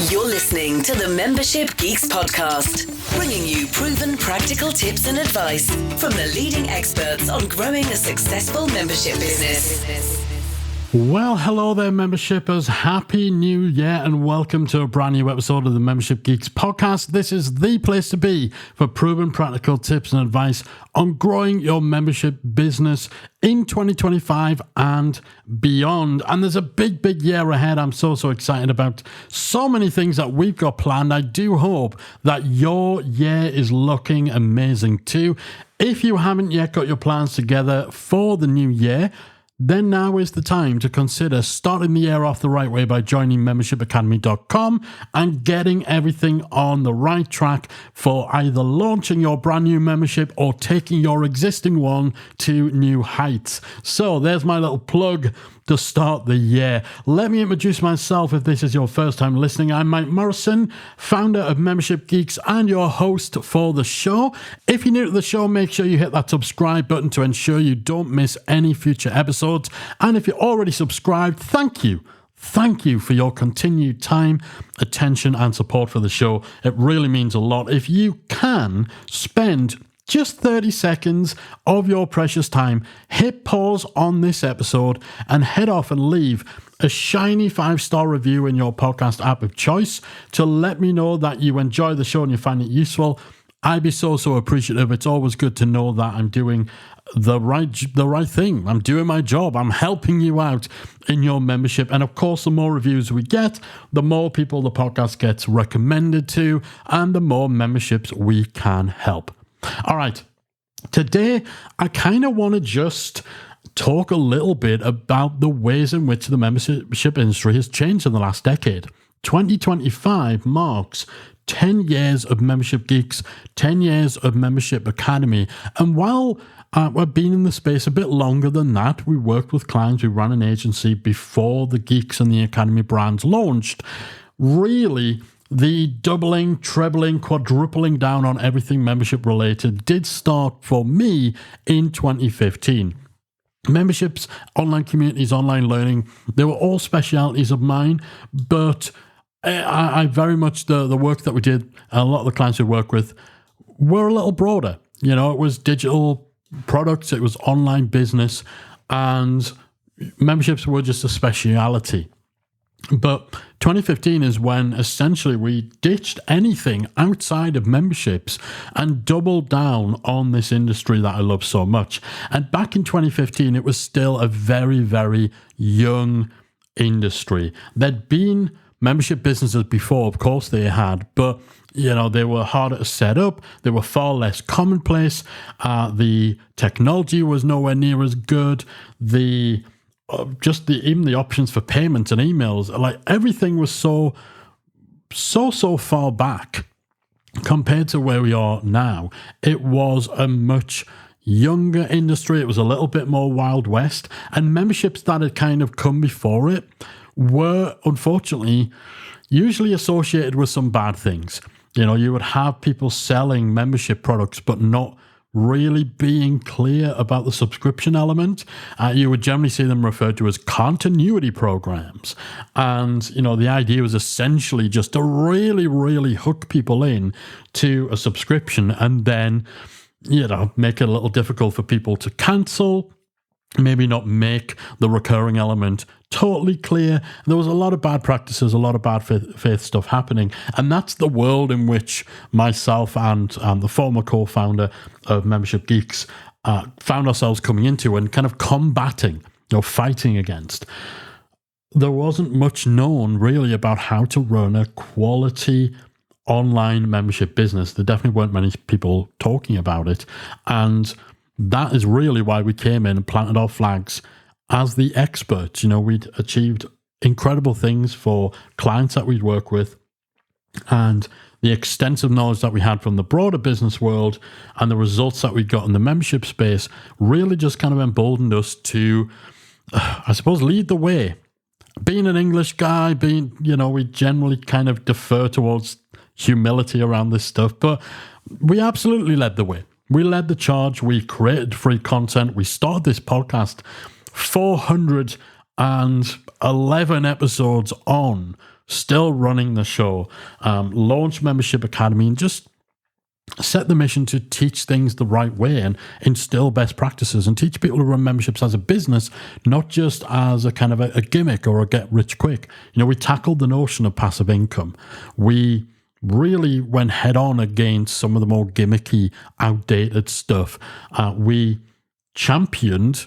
You're listening to the Membership Geeks podcast, bringing you proven practical tips and advice from the leading experts on growing a successful membership business. Well, hello there, membershippers. Happy New Year and welcome to a brand new episode of the Membership Geeks podcast. This is the place to be for proven practical tips and advice on growing your membership business in 2025 and beyond. And there's a big year ahead. I'm so excited about so many things that we've got planned. I do hope that your year is looking amazing too. If you haven't yet got your plans together for the new year, then now is the time to consider starting the year off the right way by joining membershipacademy.com and getting everything on the right track for either launching your brand new membership or taking your existing one to new heights. So there's my little plug to start the year. Let me introduce myself if this is your first time listening. I'm Mike Morrison, founder of Membership Geeks and your host for the show. If you're new to the show, make sure you hit that subscribe button to ensure you don't miss any future episodes. And if you're already subscribed, thank you. Thank you for your continued time, attention, and support for the show. It really means a lot. If you can spend just 30 seconds of your precious time, hit pause on this episode and head off and leave a shiny 5-star review in your podcast app of choice to let me know that you enjoy the show and you find it useful. I'd be so appreciative. It's always good to know that I'm doing the right thing. I'm doing my job. I'm helping you out in your membership. And of course, the more reviews we get, the more people the podcast gets recommended to, and the more memberships we can help. All right, today I kind of want to just talk a little bit about the ways in which the membership industry has changed in the last decade. 2025 marks 10 years of Membership Geeks, 10 years of Membership Academy. And while we've been in the space a bit longer than that, we worked with clients, we ran an agency before the Geeks and the Academy brands launched, really the doubling, trebling, quadrupling down on everything membership related did start for me in 2015. Memberships, online communities, online learning, they were all specialities of mine, but I very much, the work that we did, and a lot of the clients we work with were a little broader. You know, it was digital products, it was online business, and memberships were just a speciality. But 2015 is when essentially we ditched anything outside of memberships and doubled down on this industry that I love so much. And back in 2015, it was still a very young industry. There'd been membership businesses before, of course they had, but you know, they were harder to set up. They were far less commonplace. The technology was nowhere near as good. Even the options for payments and emails, like everything was so far back compared to where we are now. It was a much younger industry. It was a little bit more Wild West, and memberships that had kind of come before it were unfortunately usually associated with some bad things. You know, you would have people selling membership products but not really being clear about the subscription element. You would generally see them referred to as continuity programs. And, you know, the idea was essentially just to really hook people in to a subscription and then, you know, make it a little difficult for people to cancel, maybe not make the recurring element totally clear. There was a lot of bad practices, a lot of bad faith stuff happening. And that's the world in which myself and the former co-founder of Membership Geeks found ourselves coming into and kind of combating, fighting against. There wasn't much known really about how to run a quality online membership business. There definitely weren't many people talking about it. And that is really why we came in and planted our flags as the experts. You know, we'd achieved incredible things for clients that we'd work with, and the extensive knowledge that we had from the broader business world and the results that we got in the membership space really just kind of emboldened us to, I suppose, lead the way. Being an English guy, we generally kind of defer towards humility around this stuff, but we absolutely led the way. We led the charge. We created free content. We started this podcast 411 episodes on. still running the show, launch Membership Academy, and just set the mission to teach things the right way and instill best practices and teach people to run memberships as a business, not just as a kind of a gimmick or a get rich quick. We tackled the notion of passive income. We really went head on against some of the more gimmicky, outdated stuff. We championed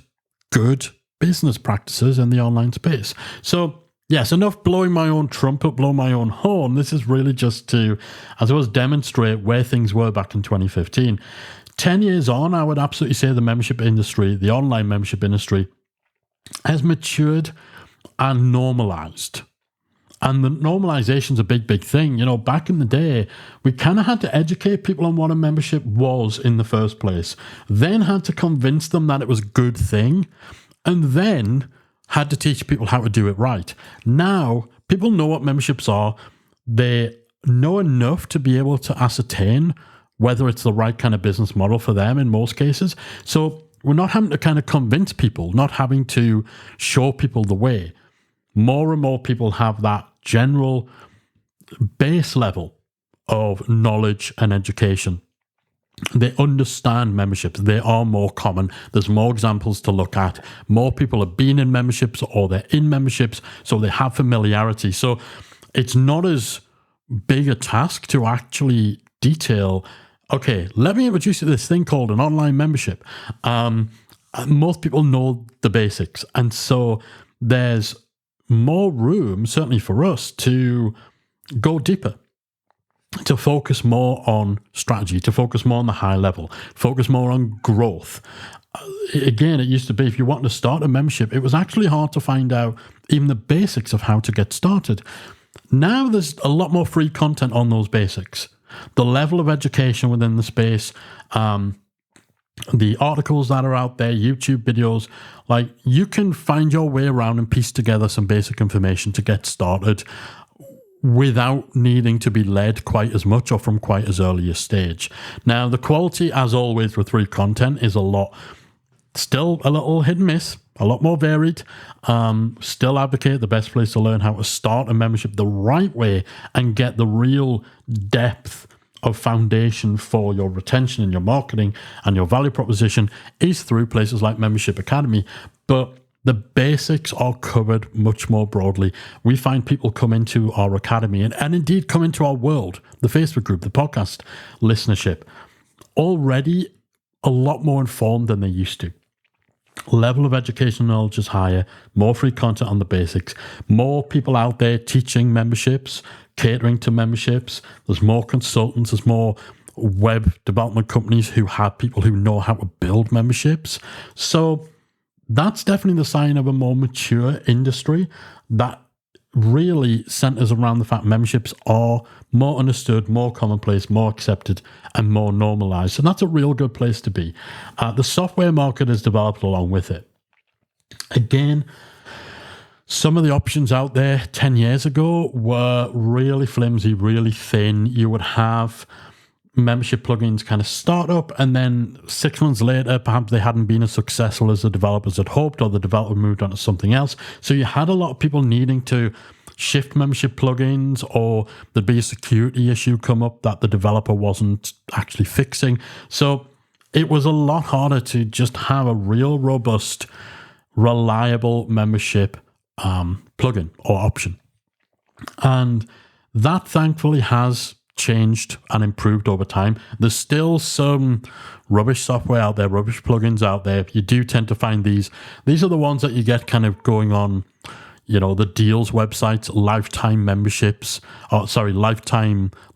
good business practices in the online space. So yes, enough blowing my own trumpet, blow my own horn. This is really just to, as I was, demonstrate where things were back in 2015. 10 years on, I would absolutely say the membership industry, the online membership industry, has matured and normalized. And the normalization is a big, big thing. Back in the day, we kind of had to educate people on what a membership was in the first place, then had to convince them that it was a good thing, and then had to teach people how to do it right. Now, people know what memberships are. They know enough to be able to ascertain whether it's the right kind of business model for them in most cases. So we're not having to kind of convince people, not having to show people the way. More and more people have that general base level of knowledge and education. They understand memberships. They are more common. There's more examples to look at. More people have been in memberships or they're in memberships, so they have familiarity. So it's not as big a task to actually detail, okay, let me introduce you to this thing called an online membership. Most people know the basics. And so there's more room, certainly for us, to go deeper, to focus more on strategy, to focus more on the high level, focus more on growth. Again, it used to be if you wanted to start a membership, it was actually hard to find out even the basics of how to get started. Now there's a lot more free content on those basics. The level of education within the space, the articles that are out there, YouTube videos, like you can find your way around and piece together some basic information to get started without needing to be led quite as much or from quite as early a stage. Now, the quality, as always with free content, is still a little hit and miss, a lot more varied. Still advocate the best place to learn how to start a membership the right way and get the real depth of foundation for your retention and your marketing and your value proposition is through places like Membership Academy. But the basics are covered much more broadly. We find people come into our academy and indeed come into our world, the Facebook group, the podcast listenership, already a lot more informed than they used to. Level of education knowledge is higher, more free content on the basics, more people out there teaching memberships, catering to memberships. There's more consultants, there's more web development companies who have people who know how to build memberships. So that's definitely the sign of a more mature industry that really centers around the fact memberships are more understood, more commonplace, more accepted, and more normalized. And that's a real good place to be. The software market has developed along with it. Again, some of the options out there 10 years ago were really flimsy, really thin. You would have membership plugins kind of start up, and then 6 months later, perhaps they hadn't been as successful as the developers had hoped, or the developer moved on to something else. So you had a lot of people needing to shift membership plugins, or there'd be a security issue come up that the developer wasn't actually fixing. So it was a lot harder to just have a real robust, reliable membership plugin or option. And that thankfully has changed and improved over time. There's still some rubbish software out there, rubbish plugins out there. You do tend to find these are the ones that you get kind of going on, the deals websites, lifetime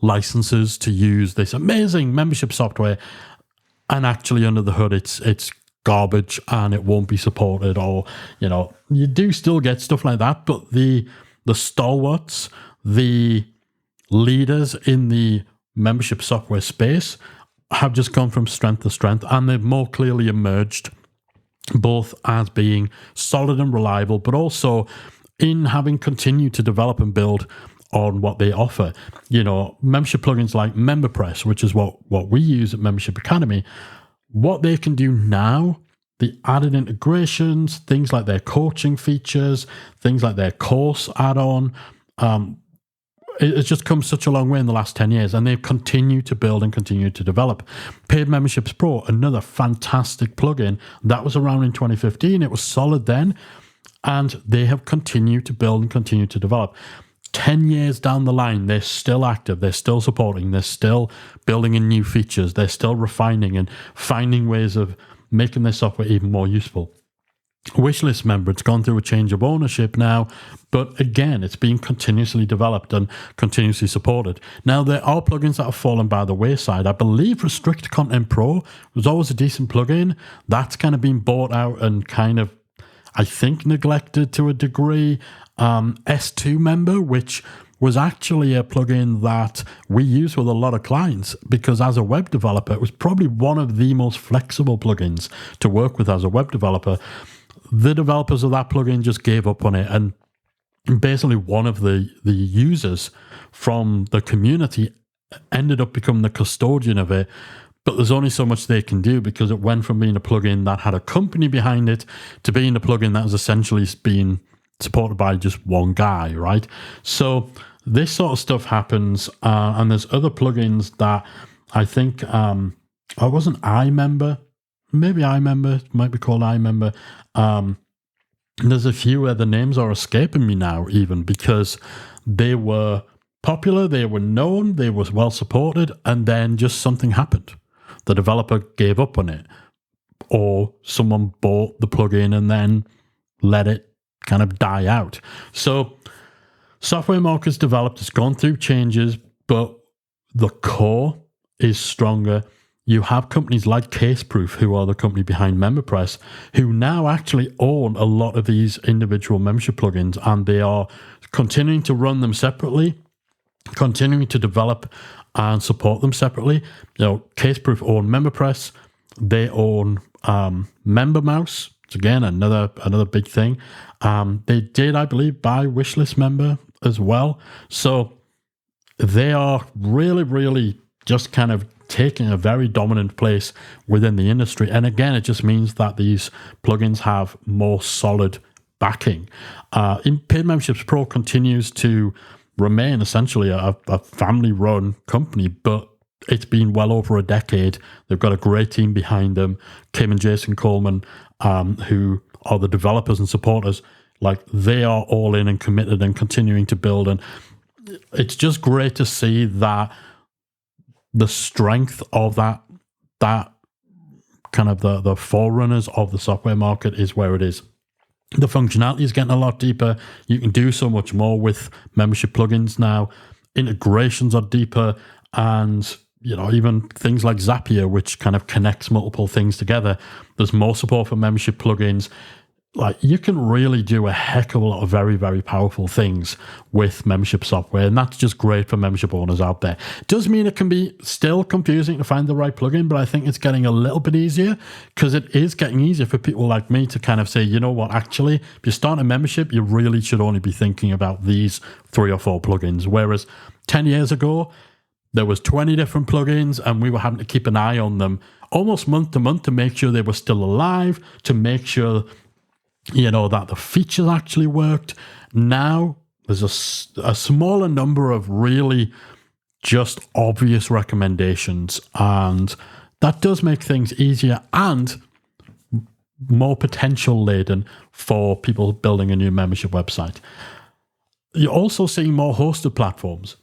licenses to use this amazing membership software, and actually under the hood it's garbage and it won't be supported, or you do still get stuff like that. But the stalwarts, the leaders in the membership software space have just gone from strength to strength, and they've more clearly emerged both as being solid and reliable, but also in having continued to develop and build on what they offer. Membership plugins like MemberPress, which is what we use at Membership Academy, what they can do now, the added integrations, things like their coaching features, things like their course add-on, it's just come such a long way in the last 10 years, and they've continued to build and continue to develop. Paid Memberships Pro, another fantastic plugin that was around in 2015. It was solid then, and they have continued to build and continue to develop. 10 years down the line, they're still active, they're still supporting, they're still building in new features, they're still refining and finding ways of making their software even more useful. Wishlist Member, it's gone through a change of ownership now, but again, it's being continuously developed and continuously supported. Now, there are plugins that have fallen by the wayside. I believe Restrict Content Pro was always a decent plugin. That's kind of been bought out and kind of, I think, neglected to a degree. S2 Member, which was actually a plugin that we use with a lot of clients, because as a web developer, it was probably one of the most flexible plugins to work with as a web developer. The developers of that plugin just gave up on it, and basically one of the users from the community ended up becoming the custodian of it. But there's only so much they can do, because it went from being a plugin that had a company behind it to being a plugin that was essentially being supported by just one guy, right? So this sort of stuff happens, and there's other plugins that I think, I wasn't iMember, maybe iMember, might be called iMember. There's a few where the names are escaping me now, even, because they were popular, they were known, they were well supported, and then just something happened. The developer gave up on it, or someone bought the plugin and then let it kind of die out. So Software Market's developed, it's gone through changes, but the core is stronger. You have companies like Caseproof, who are the company behind MemberPress, who now actually own a lot of these individual membership plugins, and they are continuing to run them separately, continuing to develop and support them separately. You know, Caseproof own MemberPress, they own MemberMouse. It's again another big thing. They did, I believe, buy Wishlist Member as well. So they are really, really just kind of taking a very dominant place within the industry. And again, it just means that these plugins have more solid backing. Paid Memberships Pro continues to remain essentially a family-run company, but it's been well over a decade. They've got a great team behind them. Kim and Jason Coleman, who are the developers and supporters, like, they are all in and committed and continuing to build. And it's just great to see that the strength of that kind of the forerunners of the software market is where it is. The functionality is getting a lot deeper. You can do so much more with membership plugins now. Integrations are deeper, and you know, even things like Zapier, which kind of connects multiple things together. There's more support for membership plugins. Like, you can really do a heck of a lot of very, very powerful things with membership software, and that's just great for membership owners out there. It does mean it can be still confusing to find the right plugin, but I think it's getting a little bit easier, because it is getting easier for people like me to kind of say, you know what, actually, if you start a membership, you really should only be thinking about these 3 or 4 plugins. Whereas 10 years ago, there was 20 different plugins, and we were having to keep an eye on them almost month to month to make sure they were still alive, to make sure, you know, that the features actually worked. Now there's a smaller number of really just obvious recommendations, and that does make things easier and more potential laden for people building a new membership website. You're also seeing more hosted platforms,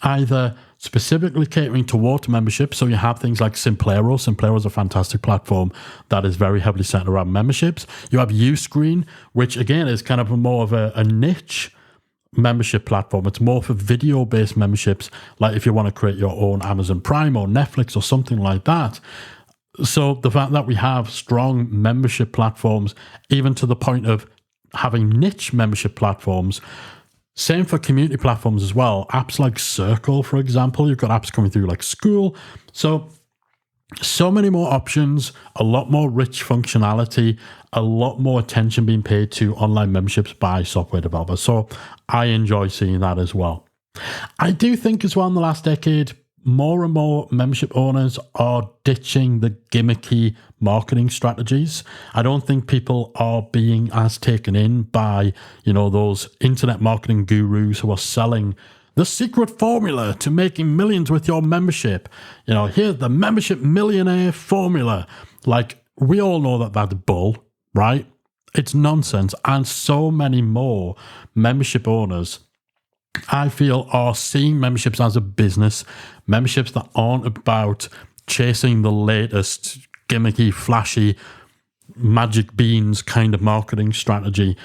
either specifically catering towards membership. So you have things like Simplero. Simplero is a fantastic platform that is very heavily centered around memberships. You have Uscreen, which again is kind of more of a niche membership platform. It's more for video-based memberships, like if you want to create your own Amazon Prime or Netflix or something like that. So the fact that we have strong membership platforms, even to the point of having niche membership platforms. Same for community platforms as well. Apps like Circle, for example, you've got apps coming through like School. So many more options, a lot more rich functionality, a lot more attention being paid to online memberships by software developers. So I enjoy seeing that as well. I do think as well in the last decade, more and more membership owners are ditching the gimmicky marketing strategies. I don't think people are being as taken in by, you know, those internet marketing gurus who are selling the secret formula to making millions with your membership. You know, here's the membership millionaire formula. Like, we all know that that's bull, right? It's nonsense. And so many more membership owners, I feel, are seeing memberships as a business, memberships that aren't about chasing the latest gimmicky, flashy, magic beans kind of marketing strategy.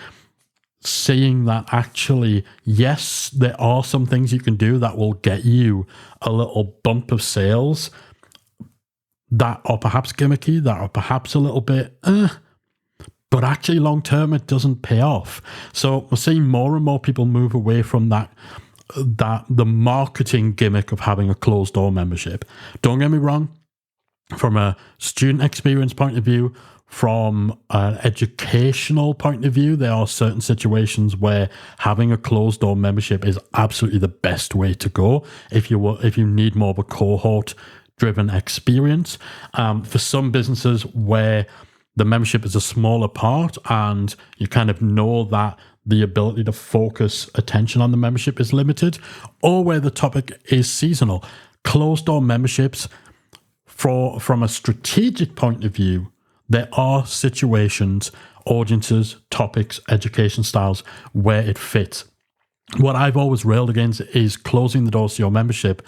Seeing that actually, yes, there are some things you can do that will get you a little bump of sales that are perhaps gimmicky, that are perhaps a little bit, but actually long term it doesn't pay off. So we're seeing more and more people move away from that the marketing gimmick of having a closed door membership. Don't get me wrong, from a student experience point of view, from an educational point of view, there are certain situations where having a closed door membership is absolutely the best way to go if you need more of a cohort driven experience. For some businesses where the membership is a smaller part and you kind of know that the ability to focus attention on the membership is limited, or where the topic is seasonal, closed door memberships, from a strategic point of view, there are situations, audiences, topics, education styles where it fits. What I've always railed against is closing the doors to your membership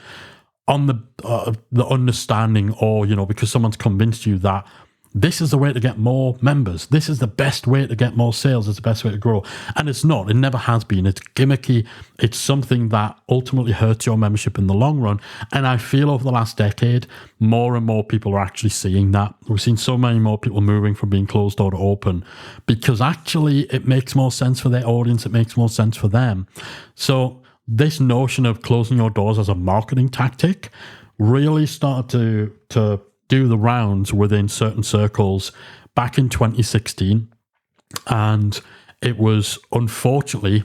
on the understanding, or, you know, because someone's convinced you that this is the way to get more members, this is the best way to get more sales, it's the best way to grow. And it's not. It never has been. It's gimmicky. It's something that ultimately hurts your membership in the long run. And I feel over the last decade, more and more people are actually seeing that. We've seen so many more people moving from being closed door to open because actually it makes more sense for their audience. It makes more sense for them. So this notion of closing your doors as a marketing tactic really started to do the rounds within certain circles back in 2016. And it was unfortunately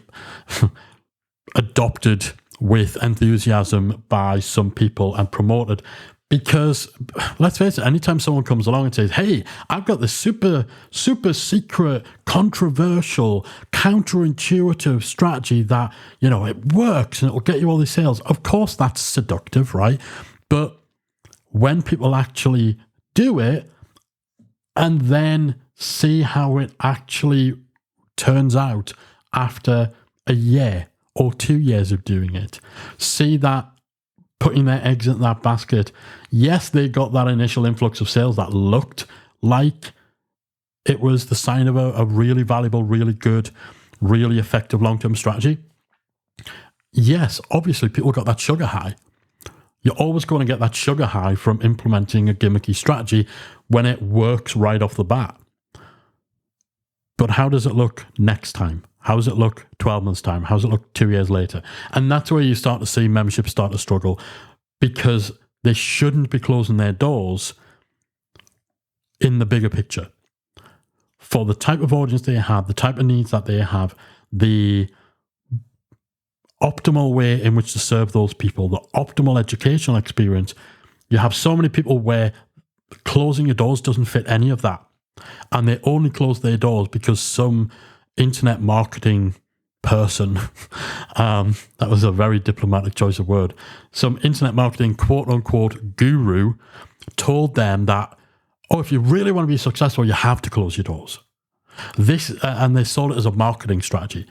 adopted with enthusiasm by some people and promoted because, let's face it, anytime someone comes along and says, hey, I've got this super secret, controversial, counterintuitive strategy that, you know, it works and it will get you all these sales. Of course, that's seductive, right? But when people actually do it and then see how it actually turns out after a year or 2 years of doing it, see that putting their eggs in that basket, yes, they got that initial influx of sales that looked like it was the sign of a really valuable, really good, really effective long-term strategy. Yes, obviously people got that sugar high. You're always going to get that sugar high from implementing a gimmicky strategy when it works right off the bat. But how does it look next time? How does it look 12 months' time? How does it look 2 years later? And that's where you start to see memberships start to struggle because they shouldn't be closing their doors in the bigger picture. For the type of audience they have, the type of needs that they have, the optimal way in which to serve those people, the optimal educational experience. You have so many people where closing your doors doesn't fit any of that. And they only close their doors because some internet marketing person, that was a very diplomatic choice of word, some internet marketing quote unquote guru told them that, oh, if you really want to be successful, you have to close your doors. And they sold it as a marketing strategy.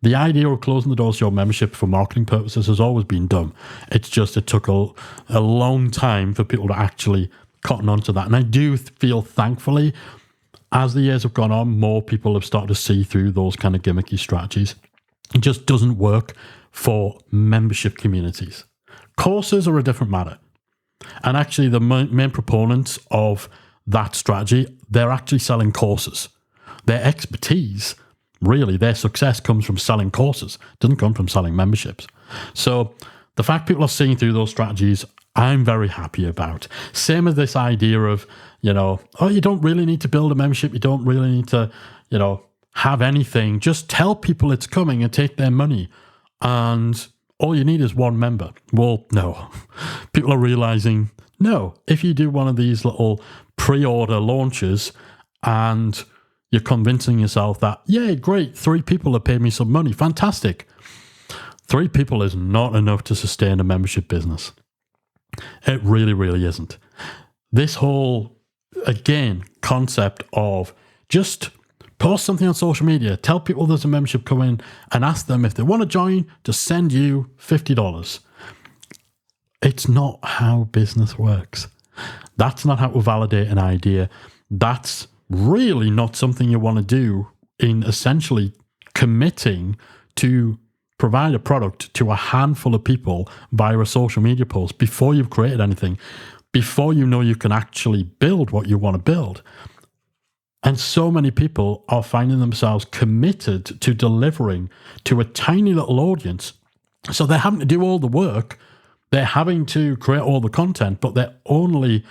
The idea of closing the doors to your membership for marketing purposes has always been dumb. It's just it took a long time for people to actually cotton onto that. And I do feel, thankfully, as the years have gone on, more people have started to see through those kind of gimmicky strategies. It just doesn't work for membership communities. Courses are a different matter. And actually, the main proponents of that strategy, they're actually selling courses. Their expertise, really, their success comes from selling courses. It doesn't come from selling memberships. So the fact people are seeing through those strategies, I'm very happy about. Same as this idea of, you know, oh, you don't really need to build a membership. You don't really need to, you know, have anything. Just tell people it's coming and take their money. And all you need is one member. Well, no. People are realizing, no, if you do one of these little pre-order launches and you're convincing yourself that, yeah, great, 3 people have paid me some money, fantastic. 3 people is not enough to sustain a membership business. It really, really isn't. This whole, again, concept of just post something on social media, tell people there's a membership coming, and ask them if they want to join to send you $50. It's not how business works. That's not how to validate an idea. That's really not something you want to do in essentially committing to provide a product to a handful of people via a social media post before you've created anything, before you know you can actually build what you want to build. And so many people are finding themselves committed to delivering to a tiny little audience. So they're having to do all the work. They're having to create all the content, but they've only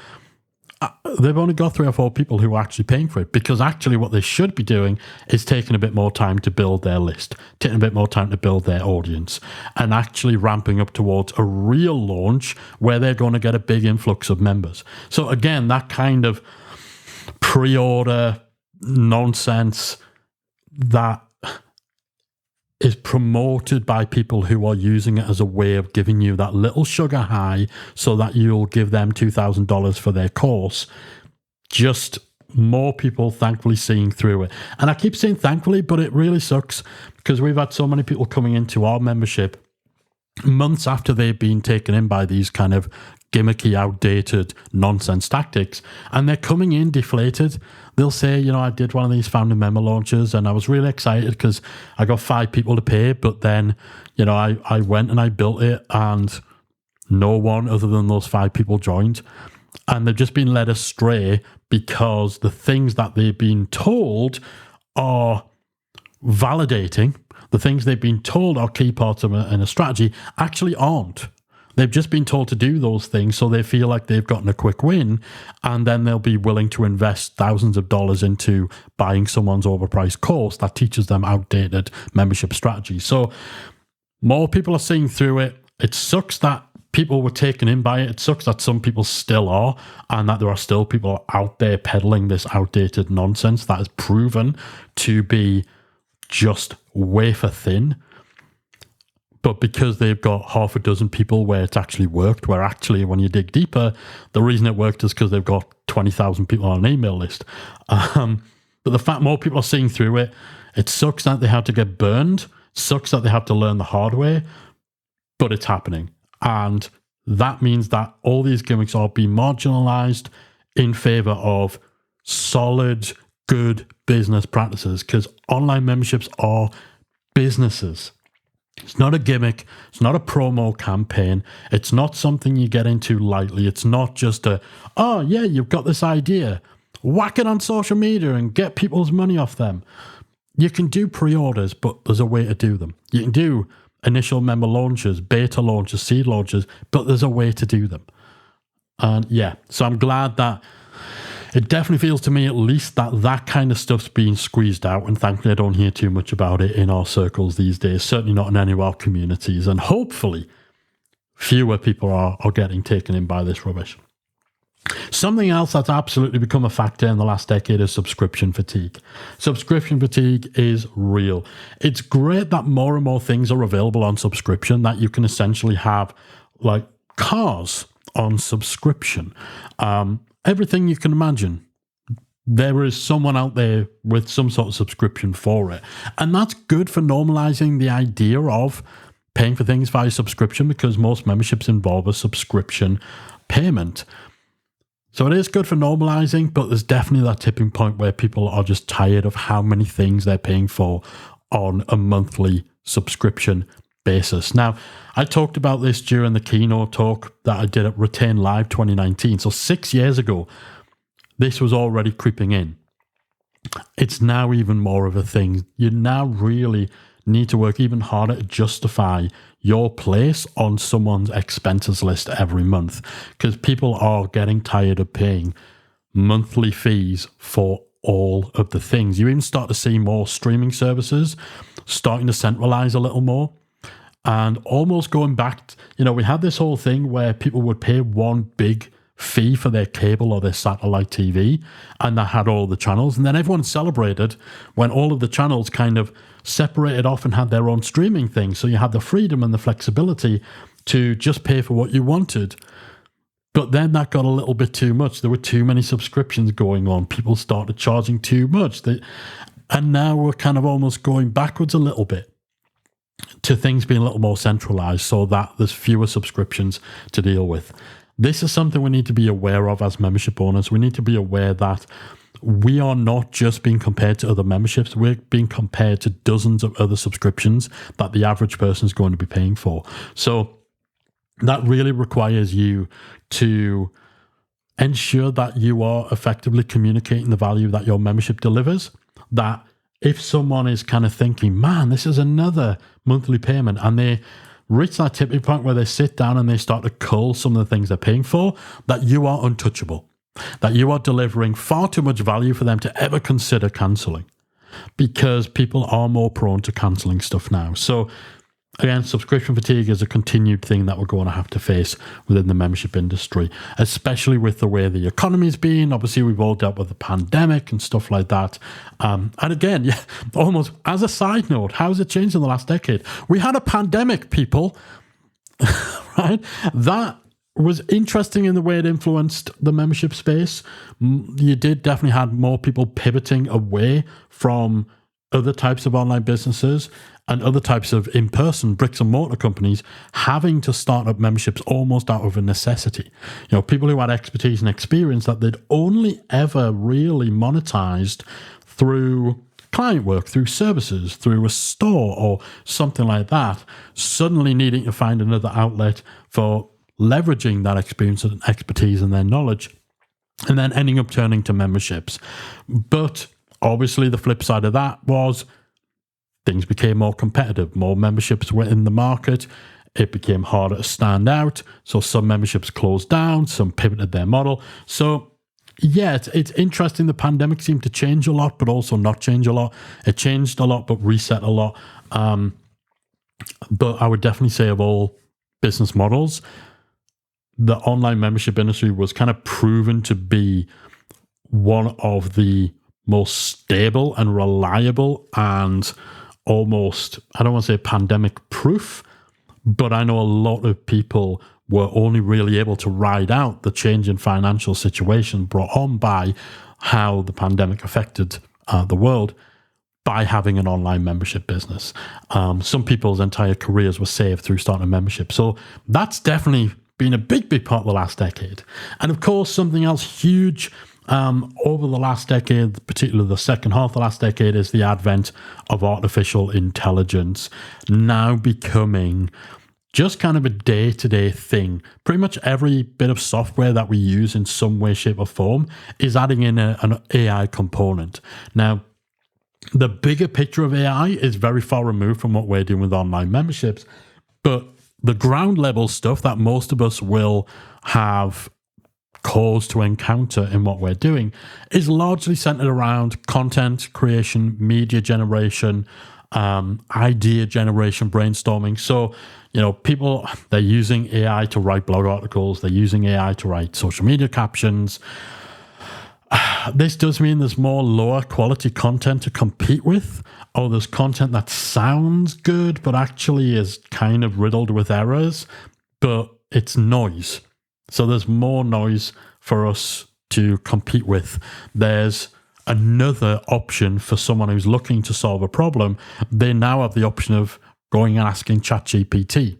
got 3 or 4 people who are actually paying for it, because actually what they should be doing is taking a bit more time to build their list, taking a bit more time to build their audience, and actually ramping up towards a real launch where they're going to get a big influx of members. So again, that kind of pre-order nonsense that is promoted by people who are using it as a way of giving you that little sugar high so that you'll give them $2,000 for their course. Just more people thankfully seeing through it. And I keep saying thankfully, but it really sucks because we've had so many people coming into our membership months after they've been taken in by these kind of gimmicky, outdated nonsense tactics, and they're coming in deflated. They'll say, I did one of these founder member launches and I was really excited because I got 5 people to pay, but then, I went and I built it and no one other than those 5 people joined. And they've just been led astray because the things that they've been told are validating. The things they've been told are key parts of a strategy actually aren't. They've just been told to do those things, so they feel like they've gotten a quick win, and then they'll be willing to invest thousands of dollars into buying someone's overpriced course that teaches them outdated membership strategies. So more people are seeing through it. It sucks that people were taken in by it. It sucks that some people still are, and that there are still people out there peddling this outdated nonsense that is proven to be just wafer thin. But because they've got half a dozen people where it's actually worked, where actually when you dig deeper, the reason it worked is because they've got 20,000 people on an email list. But the fact more people are seeing through it, it sucks that they have to get burned, sucks that they have to learn the hard way, but it's happening. And that means that all these gimmicks are being marginalized in favor of solid, good business practices, because online memberships are businesses. It's not a gimmick. It's not a promo campaign. It's not something you get into lightly. It's not just you've got this idea. Whack it on social media and get people's money off them. You can do pre-orders, but there's a way to do them. You can do initial member launches, beta launches, seed launches, but there's a way to do them. And so I'm glad that it definitely feels to me at least that kind of stuff's being squeezed out, and thankfully I don't hear too much about it in our circles these days, certainly not in any of our communities, and hopefully fewer people are getting taken in by this rubbish. Something else that's absolutely become a factor in the last decade is subscription fatigue. Subscription fatigue is real. It's great that more and more things are available on subscription, that you can essentially have like cars on subscription. Everything you can imagine, there is someone out there with some sort of subscription for it. And that's good for normalizing the idea of paying for things via subscription, because most memberships involve a subscription payment. So it is good for normalizing, but there's definitely that tipping point where people are just tired of how many things they're paying for on a monthly subscription basis. Now, I talked about this during the keynote talk that I did at Retain Live 2019. So 6 years ago, this was already creeping in. It's now even more of a thing. You now really need to work even harder to justify your place on someone's expenses list every month, because people are getting tired of paying monthly fees for all of the things. You even start to see more streaming services starting to centralize a little more. And almost going back, we had this whole thing where people would pay one big fee for their cable or their satellite TV, and that had all the channels. And then everyone celebrated when all of the channels kind of separated off and had their own streaming thing. So you had the freedom and the flexibility to just pay for what you wanted. But then that got a little bit too much. There were too many subscriptions going on. People started charging too much. And now we're kind of almost going backwards a little bit to things being a little more centralized so that there's fewer subscriptions to deal with. This is something we need to be aware of as membership owners. We need to be aware that we are not just being compared to other memberships. We're being compared to dozens of other subscriptions that the average person is going to be paying for. So that really requires you to ensure that you are effectively communicating the value that your membership delivers. That if someone is kind of thinking, man, this is another monthly payment, and they reach that tipping point where they sit down and they start to cull some of the things they're paying for, that you are untouchable, that you are delivering far too much value for them to ever consider cancelling, because people are more prone to cancelling stuff now. So again, subscription fatigue is a continued thing that we're going to have to face within the membership industry, especially with the way the economy's been. Obviously, we've all dealt with the pandemic and stuff like that. And again, yeah, almost as a side note, how has it changed in the last decade? We had a pandemic, people, right? That was interesting in the way it influenced the membership space. You did definitely have more people pivoting away from other types of online businesses and other types of in-person bricks and mortar companies having to start up memberships almost out of a necessity. You know, people who had expertise and experience that they'd only ever really monetized through client work, through services, through a store or something like that, suddenly needing to find another outlet for leveraging that experience and expertise and their knowledge, and then ending up turning to memberships. But obviously the flip side of that was things became more competitive. More memberships were in the market. It became harder to stand out. So some memberships closed down, some pivoted their model. So yeah, it's interesting. The pandemic seemed to change a lot, but also not change a lot. It changed a lot, but reset a lot. But I would definitely say of all business models, the online membership industry was kind of proven to be one of the most stable and reliable and almost, I don't want to say pandemic proof, but I know a lot of people were only really able to ride out the change in financial situation brought on by how the pandemic affected the world by having an online membership business. Some people's entire careers were saved through starting a membership. So that's definitely been a big, big part of the last decade. And of course, something else huge over the last decade, particularly the second half of the last decade, is the advent of artificial intelligence now becoming just kind of a day-to-day thing. Pretty much every bit of software that we use in some way, shape, or form is adding in an AI component. Now, the bigger picture of AI is very far removed from what we're doing with online memberships, but the ground level stuff that most of us will have cause to encounter in what we're doing is largely centered around content creation, media generation, idea generation, brainstorming. So, you know, people, they're using AI to write blog articles, they're using AI to write social media captions. This does mean there's more lower quality content to compete with, or there's content that sounds good but actually is kind of riddled with errors, but it's noise. So there's more noise for us to compete with. There's another option for someone who's looking to solve a problem. They now have the option of going and asking ChatGPT.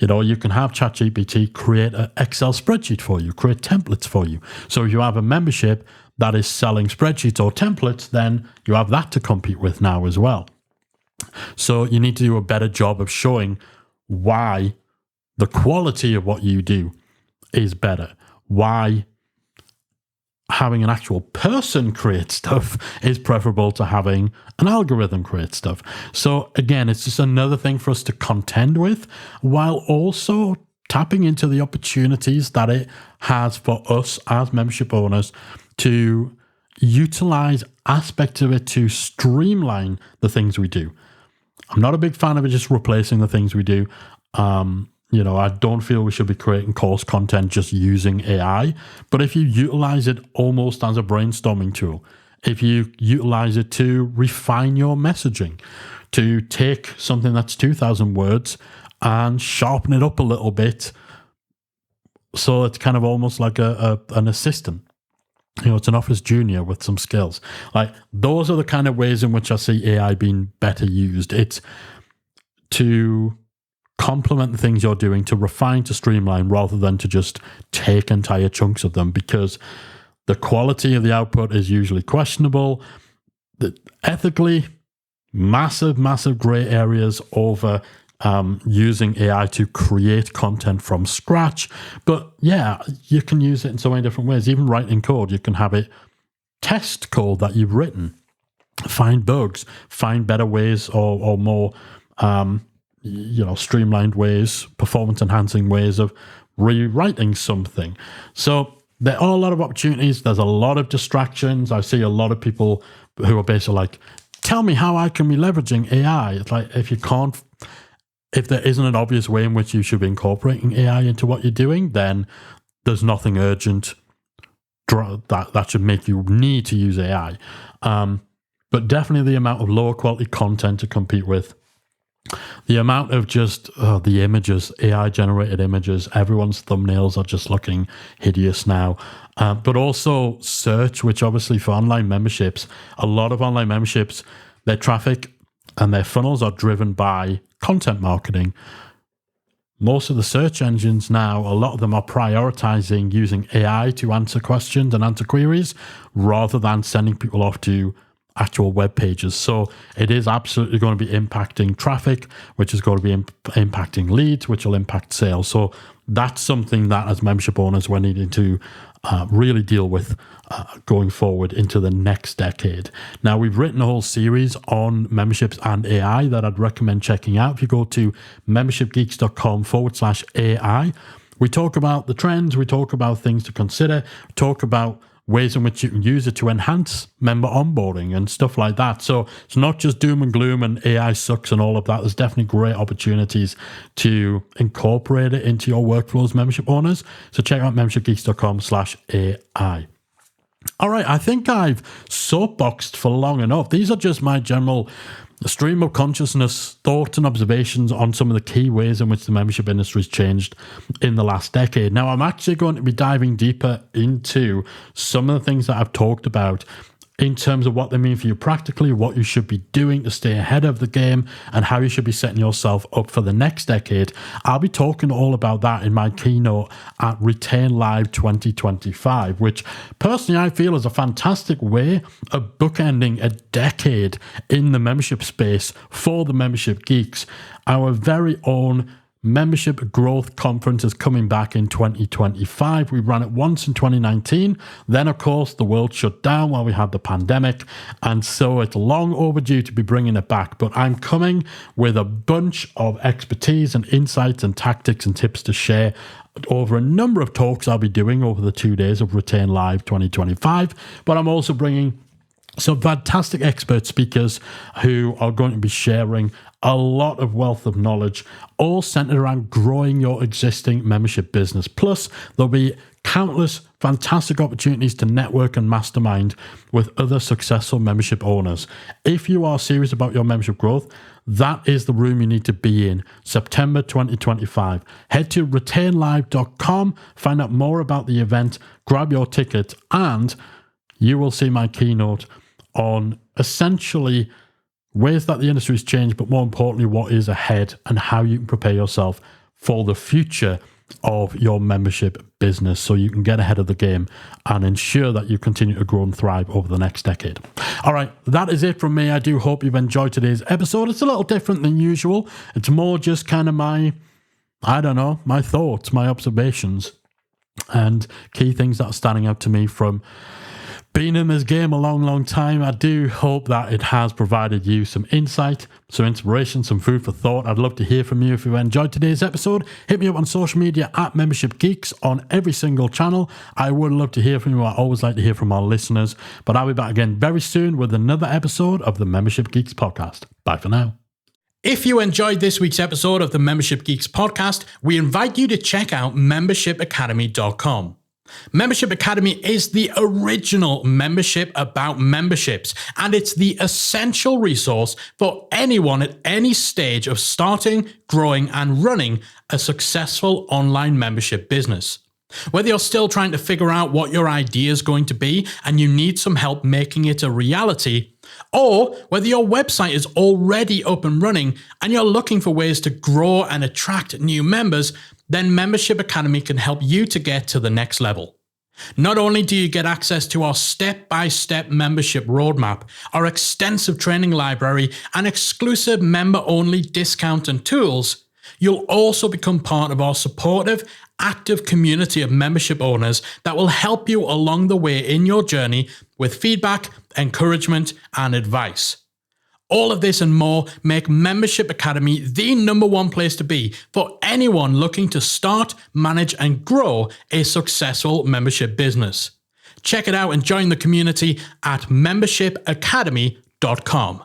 You know, you can have ChatGPT create an Excel spreadsheet for you, create templates for you. So if you have a membership that is selling spreadsheets or templates, then you have that to compete with now as well. So you need to do a better job of showing why the quality of what you do is better, why having an actual person create stuff is preferable to having an algorithm create stuff. So again, it's just another thing for us to contend with, while also tapping into the opportunities that it has for us as membership owners to utilize aspects of it to streamline the things we do. I'm not a big fan of it just replacing the things we do. I don't feel we should be creating course content just using AI. But if you utilize it almost as a brainstorming tool, if you utilize it to refine your messaging, to take something that's 2,000 words and sharpen it up a little bit, so it's kind of almost like an assistant. It's an office junior with some skills. Like, those are the kind of ways in which I see AI being better used. It's to complement the things you're doing, to refine, to streamline, rather than to just take entire chunks of them, because the quality of the output is usually questionable. Ethically, massive gray areas over using AI to create content from scratch. But yeah, you can use it in so many different ways. Even writing code, you can have it test code that you've written, find bugs, find better ways or more streamlined ways, performance enhancing ways of rewriting something. So there are a lot of opportunities. There's a lot of distractions. I see a lot of people who are basically like, tell me how I can be leveraging AI. It's like, if there isn't an obvious way in which you should be incorporating AI into what you're doing, then there's nothing urgent that should make you need to use AI. But definitely the amount of lower quality content to compete with, the amount of just the images, AI generated images, everyone's thumbnails are just looking hideous now. But also search, which obviously for online memberships, a lot of online memberships, their traffic and their funnels are driven by content marketing. Most of the search engines now, a lot of them are prioritizing using AI to answer questions and answer queries rather than sending people off to actual web pages. So it is absolutely going to be impacting traffic, which is going to be impacting leads, which will impact sales. So that's something that as membership owners we're needing to really deal with going forward into the next decade. Now, we've written a whole series on memberships and AI that I'd recommend checking out. If you go to membershipgeeks.com/AI, we talk about the trends, we talk about things to consider, we talk about ways in which you can use it to enhance member onboarding and stuff like that. So it's not just doom and gloom and AI sucks and all of that. There's definitely great opportunities to incorporate it into your workflows, membership owners. So check out membershipgeeks.com/AI. All right, I think I've soapboxed for long enough. These are just my general stream of consciousness, thoughts and observations on some of the key ways in which the membership industry has changed in the last decade. Now, I'm actually going to be diving deeper into some of the things that I've talked about in terms of what they mean for you practically, what you should be doing to stay ahead of the game, and how you should be setting yourself up for the next decade. I'll be talking all about that in my keynote at Retain Live 2025, which personally I feel is a fantastic way of bookending a decade in the membership space for the Membership Geeks. Our very own Membership Growth Conference is coming back in 2025. We ran it once in 2019. Then, of course, the world shut down while we had the pandemic. And so it's long overdue to be bringing it back. But I'm coming with a bunch of expertise and insights and tactics and tips to share over a number of talks I'll be doing over the 2 days of Retain Live 2025. But I'm also bringing some fantastic expert speakers who are going to be sharing a lot of wealth of knowledge, all centered around growing your existing membership business. Plus, there'll be countless fantastic opportunities to network and mastermind with other successful membership owners. If you are serious about your membership growth, that is the room you need to be in, September 2025. Head to retainlive.com, find out more about the event, grab your ticket, and you will see my keynote on essentially ways that the industry has changed, but more importantly, what is ahead and how you can prepare yourself for the future of your membership business so you can get ahead of the game and ensure that you continue to grow and thrive over the next decade. All right, that is it from me. I do hope you've enjoyed today's episode. It's a little different than usual. It's more just kind of my thoughts, my observations, and key things that are standing out to me from being in this game a long time. I do hope that it has provided you some insight, some inspiration, some food for thought. I'd love to hear from you if you enjoyed today's episode. Hit me up on social media at Membership Geeks on every single channel. I would love to hear from you. I always like to hear from our listeners. But I'll be back again very soon with another episode of the Membership Geeks podcast. Bye for now. If you enjoyed this week's episode of the Membership Geeks podcast, we invite you to check out membershipacademy.com. Membership Academy is the original membership about memberships, and it's the essential resource for anyone at any stage of starting, growing, and running a successful online membership business. Whether you're still trying to figure out what your idea is going to be and you need some help making it a reality, or whether your website is already up and running and you're looking for ways to grow and attract new members, then Membership Academy can help you to get to the next level. Not only do you get access to our step-by-step membership roadmap, our extensive training library, and exclusive member-only discount and tools, you'll also become part of our supportive, active community of membership owners that will help you along the way in your journey with feedback, encouragement, and advice. All of this and more make Membership Academy the #1 place to be for anyone looking to start, manage, and grow a successful membership business. Check it out and join the community at membershipacademy.com.